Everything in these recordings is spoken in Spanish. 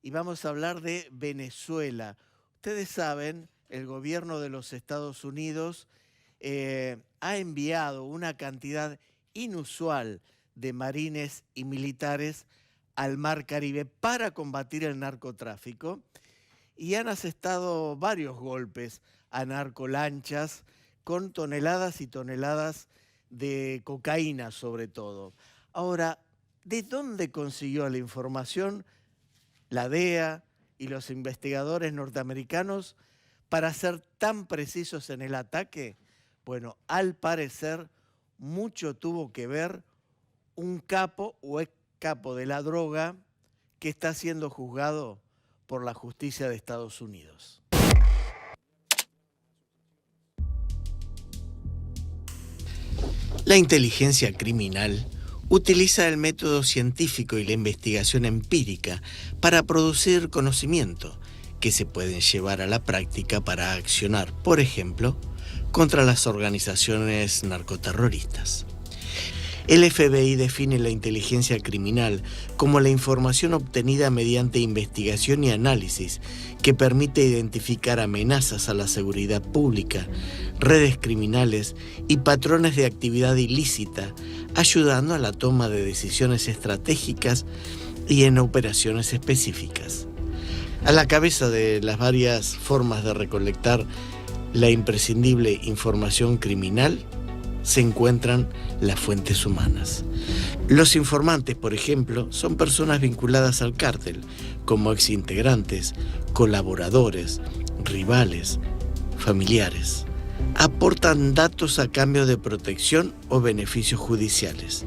y vamos a hablar de Venezuela. Ustedes saben, el gobierno de los Estados Unidos ha enviado una cantidad inusual de marines y militares al Mar Caribe para combatir el narcotráfico y han asestado varios golpes a narcolanchas con toneladas y toneladas de cocaína sobre todo. Ahora, ¿de dónde consiguió la información la DEA y los investigadores norteamericanos para ser tan precisos en el ataque? Bueno, al parecer mucho tuvo que ver un capo o ex capo de la droga que está siendo juzgado por la justicia de Estados Unidos. La inteligencia criminal utiliza el método científico y la investigación empírica para producir conocimiento que se pueden llevar a la práctica para accionar, por ejemplo, contra las organizaciones narcoterroristas. El FBI define la inteligencia criminal como la información obtenida mediante investigación y análisis que permite identificar amenazas a la seguridad pública, redes criminales y patrones de actividad ilícita, ayudando a la toma de decisiones estratégicas y en operaciones específicas. A la cabeza de las varias formas de recolectar la imprescindible información criminal se encuentran las fuentes humanas. Los informantes, por ejemplo, son personas vinculadas al cártel, como exintegrantes, colaboradores, rivales, familiares. Aportan datos a cambio de protección o beneficios judiciales.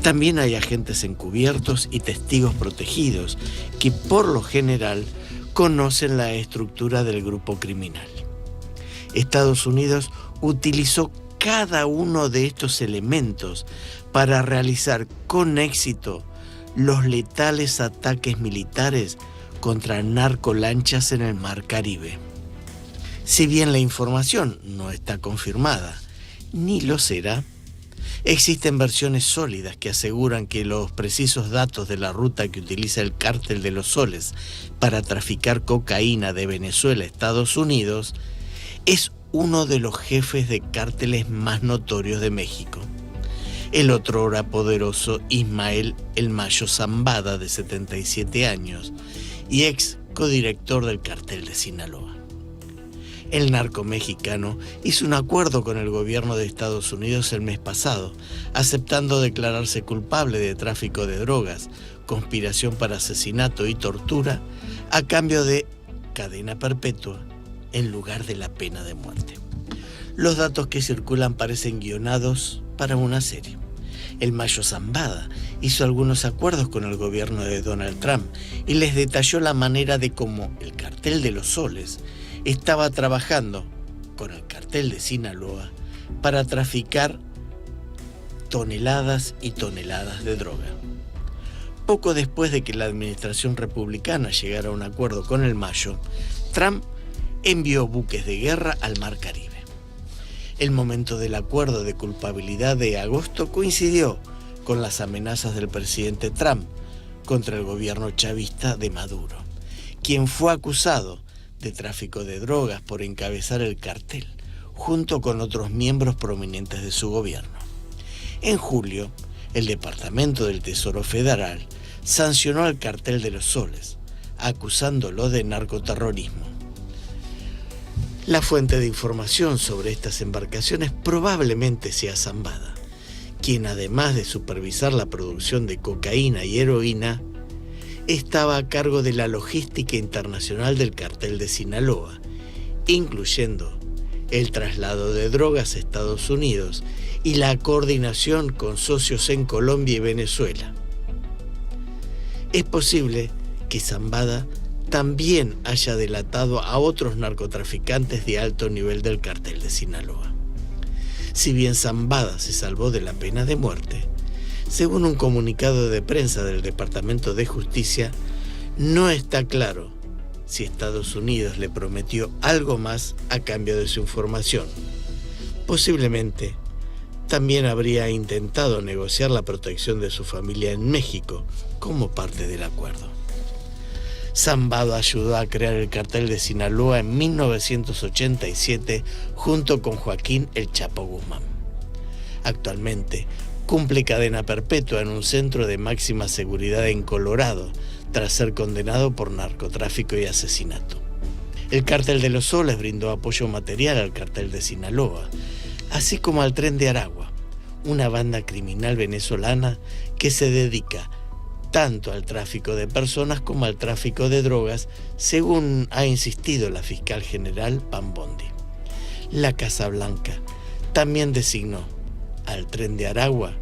También hay agentes encubiertos y testigos protegidos que, por lo general, conocen la estructura del grupo criminal. Estados Unidos utilizó cada uno de estos elementos para realizar con éxito los letales ataques militares contra narcolanchas en el Mar Caribe. Si bien la información no está confirmada, ni lo será, existen versiones sólidas que aseguran que los precisos datos de la ruta que utiliza el Cártel de los Soles para traficar cocaína de Venezuela a Estados Unidos es uno de los jefes de cárteles más notorios de México, el otrora poderoso Ismael El Mayo Zambada, de 77 años, y ex codirector del Cartel de Sinaloa. El narco mexicano hizo un acuerdo con el gobierno de Estados Unidos el mes pasado, aceptando declararse culpable de tráfico de drogas, conspiración para asesinato y tortura, a cambio de cadena perpetua en lugar de la pena de muerte. Los datos que circulan parecen guionados para una serie. El Mayo Zambada hizo algunos acuerdos con el gobierno de Donald Trump y les detalló la manera de cómo el Cartel de los Soles estaba trabajando con el Cartel de Sinaloa para traficar toneladas y toneladas de droga. Poco después de que la administración republicana llegara a un acuerdo con el Mayo, Trump envió buques de guerra al Mar Caribe. El momento del acuerdo de culpabilidad de agosto coincidió con las amenazas del presidente Trump contra el gobierno chavista de Maduro, quien fue acusado de tráfico de drogas por encabezar el cartel, junto con otros miembros prominentes de su gobierno. En julio, el Departamento del Tesoro Federal sancionó al Cartel de los Soles, acusándolo de narcoterrorismo. La fuente de información sobre estas embarcaciones probablemente sea Zambada, quien además de supervisar la producción de cocaína y heroína, estaba a cargo de la logística internacional del Cartel de Sinaloa, incluyendo el traslado de drogas a Estados Unidos y la coordinación con socios en Colombia y Venezuela. Es posible que Zambada también haya delatado a otros narcotraficantes de alto nivel del Cartel de Sinaloa. Si bien Zambada se salvó de la pena de muerte, según un comunicado de prensa del Departamento de Justicia, no está claro si Estados Unidos le prometió algo más a cambio de su información. Posiblemente también habría intentado negociar la protección de su familia en México como parte del acuerdo. Zambada ayudó a crear el cartel de Sinaloa en 1987 junto con Joaquín El Chapo Guzmán. Actualmente cumple cadena perpetua en un centro de máxima seguridad en Colorado tras ser condenado por narcotráfico y asesinato. El Cártel de los Soles brindó apoyo material al cartel de Sinaloa, así como al Tren de Aragua, una banda criminal venezolana que se dedica tanto al tráfico de personas como al tráfico de drogas, según ha insistido la fiscal general Pam Bondi. La Casa Blanca también designó al Tren de Aragua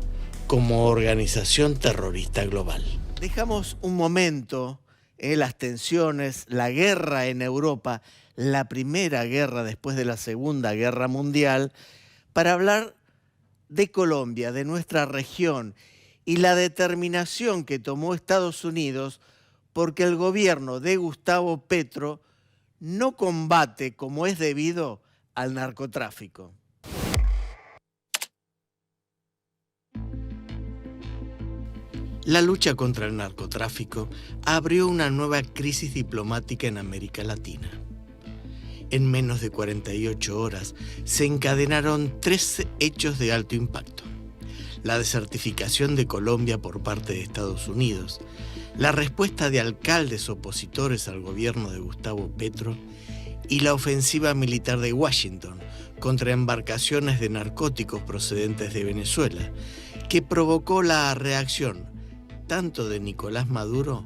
como organización terrorista global. Dejamos un momento en las tensiones, la guerra en Europa, la primera guerra después de la Segunda Guerra Mundial, para hablar de Colombia, de nuestra región, y la determinación que tomó Estados Unidos porque el gobierno de Gustavo Petro no combate como es debido al narcotráfico. La lucha contra el narcotráfico abrió una nueva crisis diplomática en América Latina. En menos de 48 horas se encadenaron 3 hechos de alto impacto: la desertificación de Colombia por parte de Estados Unidos, la respuesta de alcaldes opositores al gobierno de Gustavo Petro y la ofensiva militar de Washington contra embarcaciones de narcóticos procedentes de Venezuela, que provocó la reacción tanto de Nicolás Maduro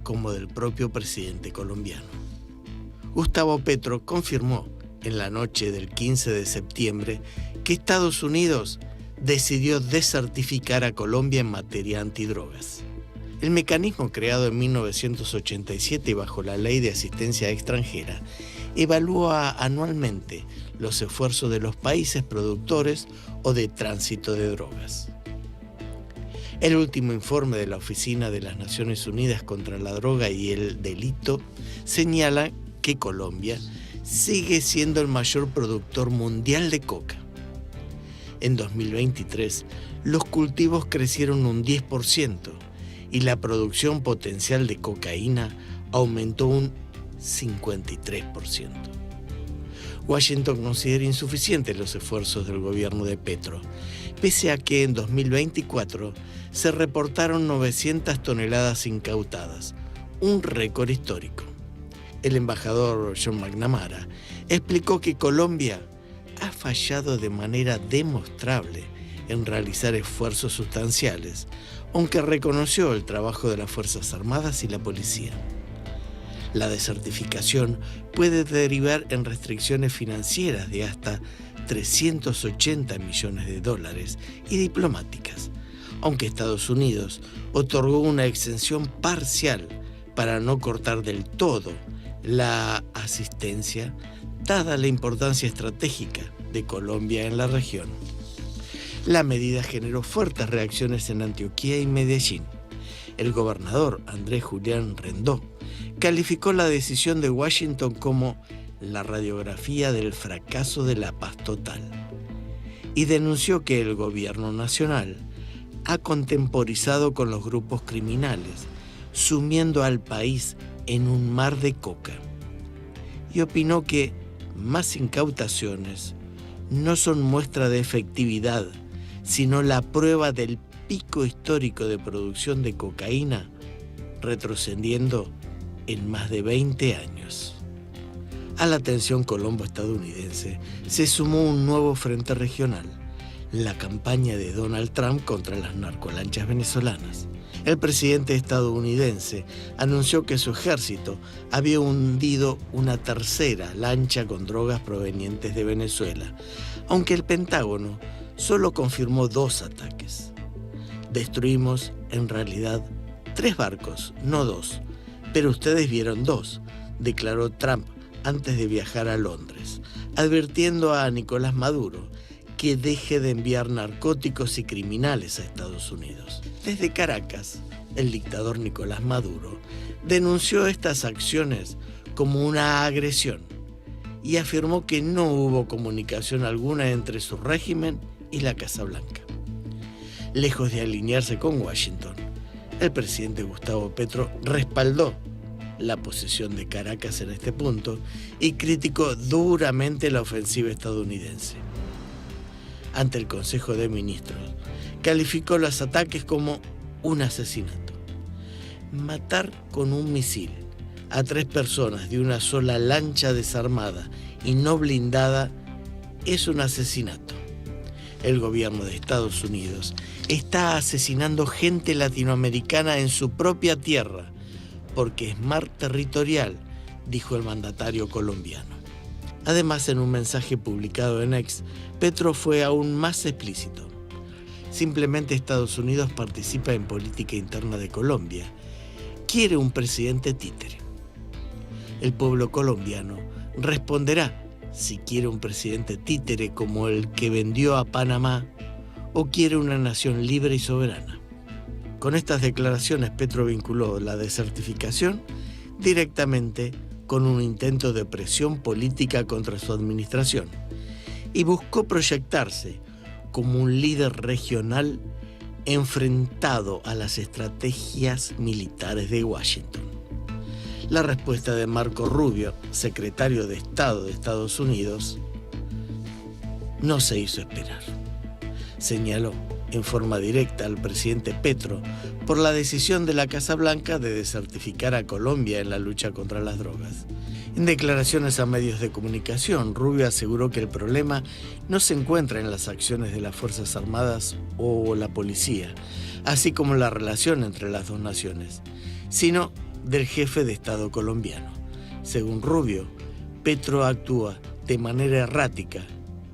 como del propio presidente colombiano. Gustavo Petro confirmó en la noche del 15 de septiembre que Estados Unidos decidió desertificar a Colombia en materia antidrogas. El mecanismo creado en 1987 bajo la Ley de Asistencia Extranjera evalúa anualmente los esfuerzos de los países productores o de tránsito de drogas. El último informe de la Oficina de las Naciones Unidas contra la Droga y el Delito señala que Colombia sigue siendo el mayor productor mundial de coca. En 2023, los cultivos crecieron un 10% y la producción potencial de cocaína aumentó un 53%. Washington considera insuficientes los esfuerzos del gobierno de Petro, pese a que en 2024 se reportaron 900 toneladas incautadas, un récord histórico. El embajador John McNamara explicó que Colombia ha fallado de manera demostrable en realizar esfuerzos sustanciales, aunque reconoció el trabajo de las Fuerzas Armadas y la policía. La desertificación puede derivar en restricciones financieras de hasta 380 millones de dólares y diplomáticas, aunque Estados Unidos otorgó una exención parcial para no cortar del todo la asistencia, dada la importancia estratégica de Colombia en la región. La medida generó fuertes reacciones en Antioquia y Medellín. El gobernador Andrés Julián Rendó calificó la decisión de Washington como la radiografía del fracaso de la paz total y denunció que el gobierno nacional ha contemporizado con los grupos criminales, sumiendo al país en un mar de coca, y opinó que más incautaciones no son muestra de efectividad, sino la prueba del pico histórico de producción de cocaína, retrocediendo en más de 20 años. A la tensión colombo-estadounidense se sumó un nuevo frente regional, la campaña de Donald Trump contra las narcolanchas venezolanas. El presidente estadounidense anunció que su ejército había hundido una tercera lancha con drogas provenientes de Venezuela, aunque el Pentágono solo confirmó 2 ataques. Destruimos, en realidad, 3 barcos, no 2, pero ustedes vieron 2, declaró Trump antes de viajar a Londres, advirtiendo a Nicolás Maduro que deje de enviar narcóticos y criminales a Estados Unidos. Desde Caracas, el dictador Nicolás Maduro denunció estas acciones como una agresión y afirmó que no hubo comunicación alguna entre su régimen y la Casa Blanca. Lejos de alinearse con Washington, el presidente Gustavo Petro respaldó la posición de Caracas en este punto y criticó duramente la ofensiva estadounidense. Ante el Consejo de Ministros, calificó los ataques como un asesinato. Matar con un misil a 3 personas de una sola lancha desarmada y no blindada es un asesinato. El gobierno de Estados Unidos está asesinando gente latinoamericana en su propia tierra porque es mar territorial, dijo el mandatario colombiano. Además, en un mensaje publicado en X, Petro fue aún más explícito. Simplemente Estados Unidos participa en política interna de Colombia. Quiere un presidente títere. El pueblo colombiano responderá si quiere un presidente títere como el que vendió a Panamá o quiere una nación libre y soberana. Con estas declaraciones, Petro vinculó la desertificación directamente con un intento de presión política contra su administración y buscó proyectarse como un líder regional enfrentado a las estrategias militares de Washington. La respuesta de Marco Rubio, secretario de Estado de Estados Unidos, no se hizo esperar. Señaló en forma directa al presidente Petro por la decisión de la Casa Blanca de desertificar a Colombia en la lucha contra las drogas. En declaraciones a medios de comunicación, Rubio aseguró que el problema no se encuentra en las acciones de las Fuerzas Armadas o la policía, así como la relación entre las dos naciones, sino del jefe de Estado colombiano. Según Rubio, Petro actúa de manera errática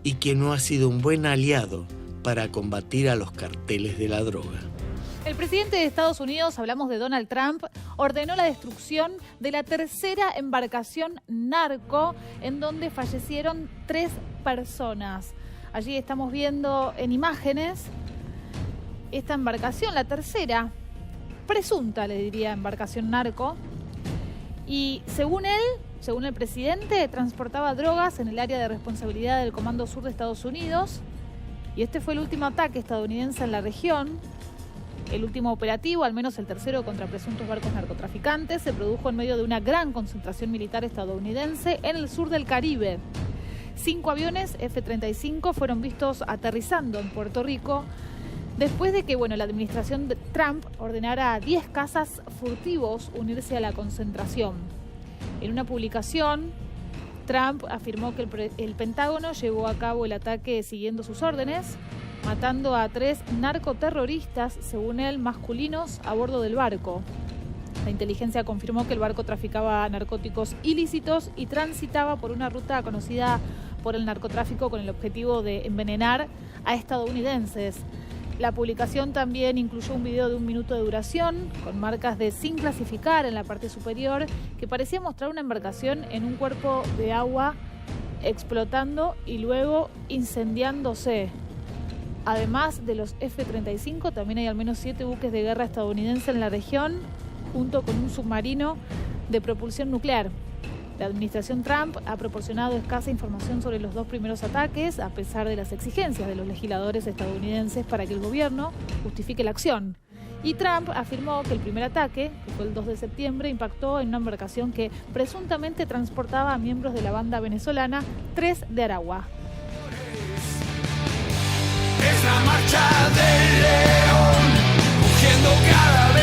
y que no ha sido un buen aliado para combatir a los carteles de la droga. El presidente de Estados Unidos, hablamos de Donald Trump, ordenó la destrucción de la tercera embarcación narco en donde fallecieron 3 personas. Allí estamos viendo en imágenes esta embarcación, la tercera, presunta, le diría, embarcación narco. Y según el presidente, transportaba drogas en el área de responsabilidad del Comando Sur de Estados Unidos. Y este fue el último ataque estadounidense en la región. El último operativo, al menos el tercero contra presuntos barcos narcotraficantes, se produjo en medio de una gran concentración militar estadounidense en el sur del Caribe. 5 aviones F-35 fueron vistos aterrizando en Puerto Rico después de que la administración de Trump ordenara a 10 cazas furtivos unirse a la concentración. En una publicación, Trump afirmó que el Pentágono llevó a cabo el ataque siguiendo sus órdenes, matando a 3 narcoterroristas, según él, masculinos, a bordo del barco. La inteligencia confirmó que el barco traficaba narcóticos ilícitos y transitaba por una ruta conocida por el narcotráfico con el objetivo de envenenar a estadounidenses. La publicación también incluyó un video de 1 minuto de duración con marcas de sin clasificar en la parte superior que parecía mostrar una embarcación en un cuerpo de agua explotando y luego incendiándose. Además de los F-35, también hay al menos 7 buques de guerra estadounidenses en la región, junto con un submarino de propulsión nuclear. La administración Trump ha proporcionado escasa información sobre los 2 primeros ataques, a pesar de las exigencias de los legisladores estadounidenses para que el gobierno justifique la acción. Y Trump afirmó que el primer ataque, que fue el 2 de septiembre, impactó en una embarcación que presuntamente transportaba a miembros de la banda venezolana 3 de Aragua. Es la marcha del león, rugiendo cada